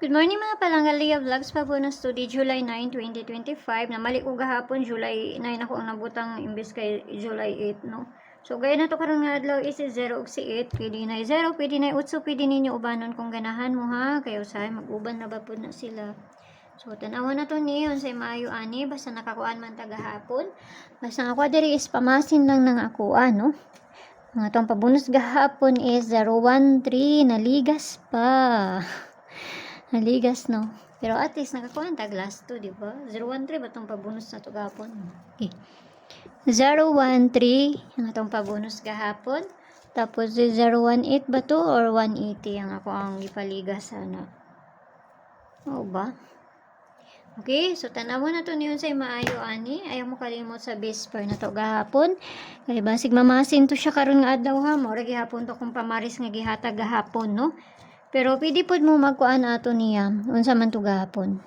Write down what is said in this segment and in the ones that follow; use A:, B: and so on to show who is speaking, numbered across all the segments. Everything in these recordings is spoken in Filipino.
A: Good morning mga palanggalia vlogs pa po na study July 9, 2025. Namali ko gahapon July 9 ako ang nabutang imbes kay July 8 no. So gaya na to karon nga adlaw is 0 ug si 8 pwede na 0 pwede na 8 pwede ninyo ubanon kung ganahan mo ha kayo say mag-uban na ba pud na sila. So tan-awon na to ni unsay maayo ani basta nakakuan man ta gahapon. Basta ako diri is pamasin lang nang ako no. Ang atong pabunus gahapon is 013 naligas pa. Naligas no. Pero at least nakakuha tag last 2, di ba? 013 ba tong pabonus na to gahapon? Okay. 013 ang atong pabonus gahapon. Tapos 018 ba to or 180 ang ako ang gipaligas sana. Oo ba? Okay, so tanawon na to niyon say maayo ani. Ayaw mo kalimot sa base pair na to gahapon. Kay basig mamasin to siya karon nga adlaw ha. Mao ra gihapon to kung pamaris nga gihatag gahapon no. Pero pwede po mo magkuan ato niya. Unsa man to gahapon.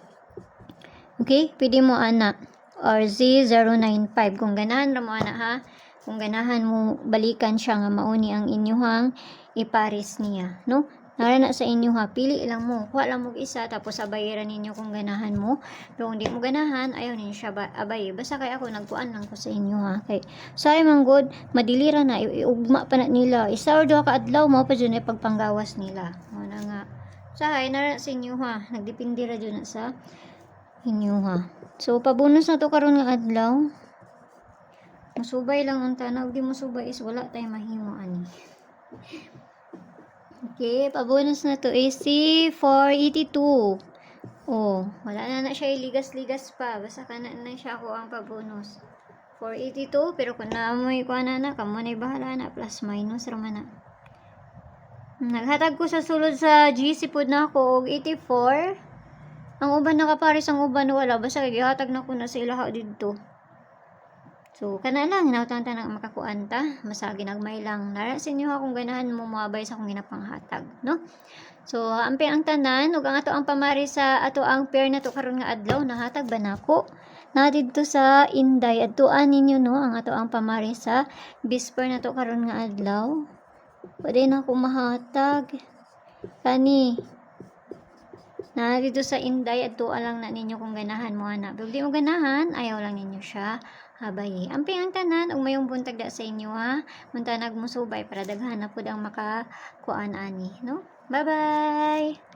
A: Okay? Pwede mo ana. Or Z095. Kung ganahan ra mo ana ha. Kung ganahan mo balikan siya nga mauni ang inyuhang iparis niya. No? Nara na sa inyo ha. Pili lang mo. Kuha lang mo isa. Tapos abayaran ninyo kung ganahan mo. Pero kung di mo ganahan, ayaw ninyo siya abay. Basta kay ako nagkuan lang ko sa inyo ha. Okay. Say man good. Madilira na. Iugma pa na nila. Isa or 2 ka adlaw mo pa dyan ay pagpanggawas nila. Wala nga. Sahay na sa inyo ha. Nagdepende ra dyan sa inyo ha. So, pabonus na to karon nga adlaw. Musubay lang ang tanaw. Di musubay is wala tayong mahimo ani. Okay, pabonus na to is C482. Oh, wala na siya iligas-ligas pa. Basta kana na siya ako ang pabonus. 482, pero kung naamoy ko na kamo na bahala na. Plus minus raman na. Naghatag ko sa sulod sa GC pod na ako og 84. Ang uban nakaparis, ang uban wala. Basta gihatag na ko na sa ilaha dito. So, kana lang, hinawtan ta nang makakuan ta. Basta ginagmay lang. Nara sa inyo ha kung ganahan mo moabay sa akong ginapanghatag, no? So, amping ang tanan, ug ang ato ang pamari sa ato ang pair na to karon nga adlaw, nahatag ba nako? Na didto sa Inday, adtuan ninyo no, ang ato ang pamari sa bisper na to karon nga adlaw. Pwede na ko mahatag. Kani, na dito sa Inday, adtuan lang na ninyo kung ganahan mo ana. Pero di mo ganahan, ayaw lang ninyo siya. Habay. Amping ang tanan, ug mayong buntag da sa inyo ha. Munta nagmusubay para daghan na pud ang makakuan ani, no? Bye-bye!